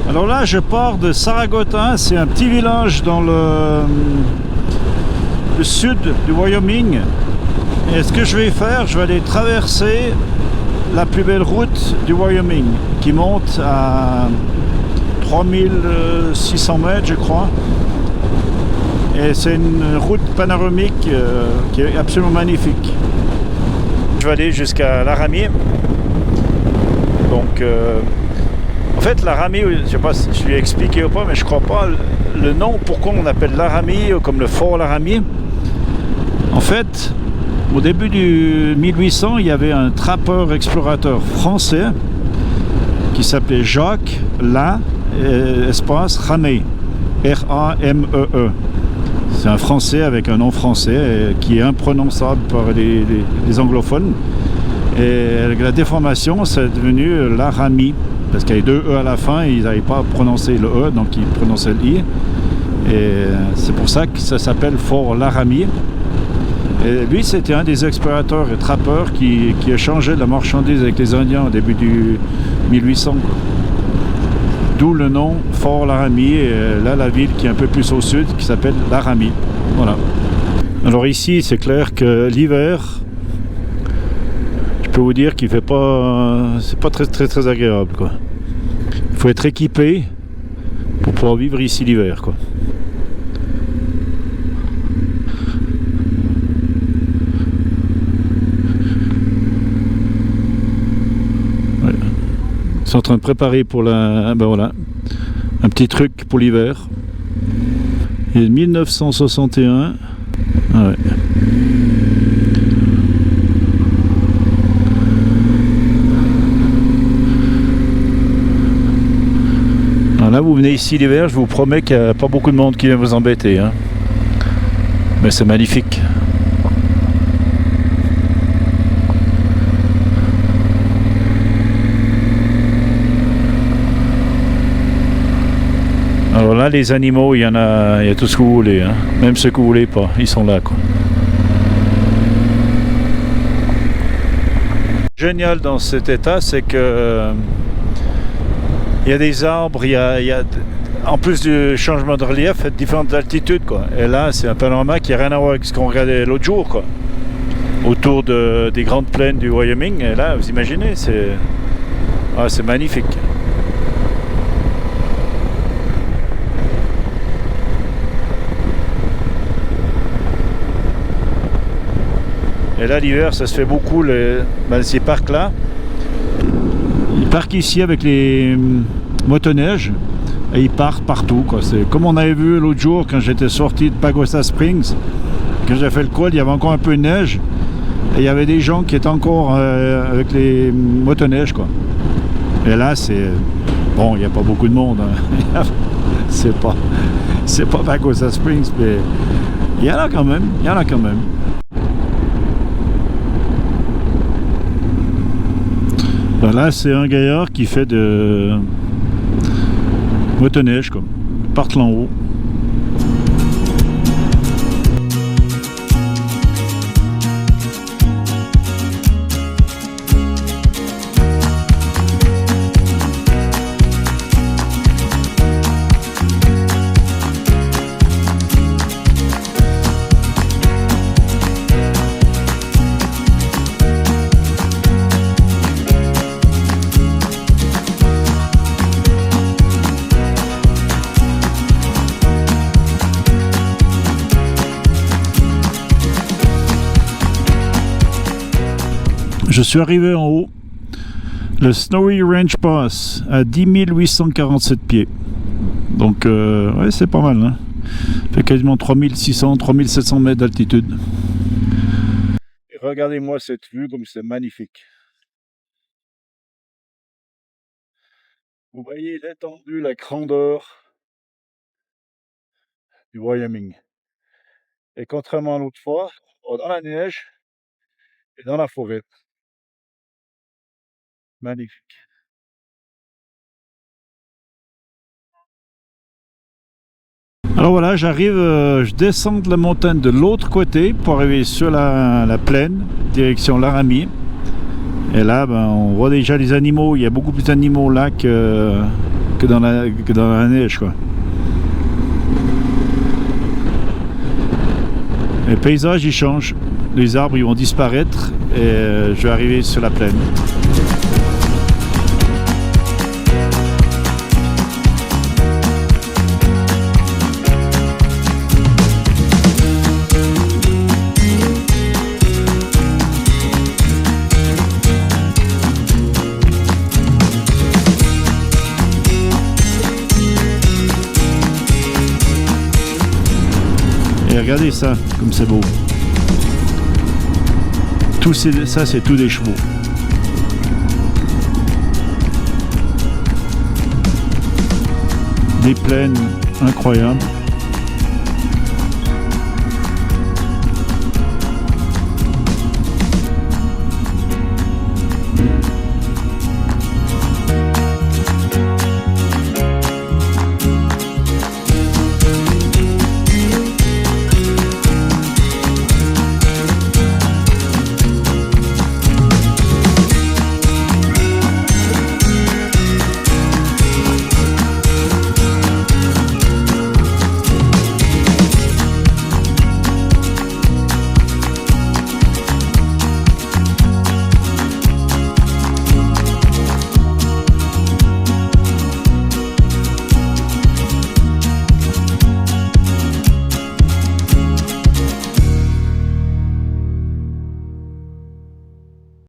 Alors là, je pars de Saragota, c'est un petit village dans le sud du Wyoming. Et ce que je vais faire, je vais aller traverser la plus belle route du Wyoming, qui monte à 3600 mètres, je crois. Et c'est une route panoramique qui est absolument magnifique. Je vais aller jusqu'à Laramie. Donc, en fait, Laramie, je ne sais pas si je lui ai expliqué ou pas, mais je crois pas le nom, pourquoi on appelle Laramie, comme le fort Laramie. En fait, au début du 1800, il y avait un trappeur explorateur français qui s'appelait Jacques espace Ramée, R-A-M-E-E. C'est un français avec un nom français qui est imprononçable par les anglophones. Et avec la déformation, c'est devenu Laramie. Parce qu'il y avait deux E à la fin, et ils n'arrivaient pas à prononcer le E, donc ils prononçaient le I. Et c'est pour ça que ça s'appelle Fort Laramie. Et lui, c'était un des explorateurs et trappeurs qui échangeait de la marchandise avec les Indiens au début du 1800. D'où le nom Fort Laramie, et là la ville qui est un peu plus au sud, qui s'appelle Laramie. Voilà. Alors ici, c'est clair que l'hiver, je peux vous dire qu'il fait pas, c'est pas très agréable, quoi. Il faut être équipé pour pouvoir vivre ici l'hiver, quoi. Ouais. Ils sont en train de préparer pour la, ben voilà, un petit truc pour l'hiver. Il est 1961. Ah ouais. Là, vous venez ici l'hiver, je vous promets qu'il n'y a pas beaucoup de monde qui vient vous embêter, hein. Mais c'est magnifique. Alors là, les animaux, il y a tout ce que vous voulez, hein. Même ceux que vous voulez pas, ils sont là, quoi. Génial dans cet état, c'est que il y a des arbres, il y a en plus du changement de relief, différentes altitudes, quoi. Et là, c'est un panorama qui n'a rien à voir avec ce qu'on regardait l'autre jour, quoi. Autour des grandes plaines du Wyoming. Et là, vous imaginez, c'est magnifique. Et là, l'hiver, ça se fait beaucoup, ces parcs-là. Ils parquent ici avec les motoneiges et ils partent partout, quoi. C'est comme on avait vu l'autre jour quand j'étais sorti de Pagosa Springs, quand j'ai fait le col, il y avait encore un peu de neige et il y avait des gens qui étaient encore avec les motoneiges, quoi. Et là, c'est bon, il n'y a pas beaucoup de monde, hein. c'est pas Pagosa Springs, mais il y en a quand même, Là, c'est un gaillard qui fait de motoneige, comme part là en haut. Je suis arrivé en haut, le Snowy Range Pass, à 10 847 pieds. Donc, ouais, c'est pas mal, hein. Ça fait quasiment 3600, 3700 mètres d'altitude. Regardez-moi cette vue, comme c'est magnifique. Vous voyez l'étendue, la grandeur du Wyoming. Et contrairement à l'autre fois, dans la neige et dans la forêt. Magnifique. Alors voilà, j'arrive, je descends de la montagne de l'autre côté pour arriver sur la plaine, direction Laramie. Et là, on voit déjà les animaux. Il y a beaucoup plus d'animaux là que dans la neige, quoi. Les paysages ils changent, les arbres ils vont disparaître et je vais arriver sur la plaine. Et regardez ça, comme c'est beau. Ça, c'est tout des chevaux. Des plaines incroyables.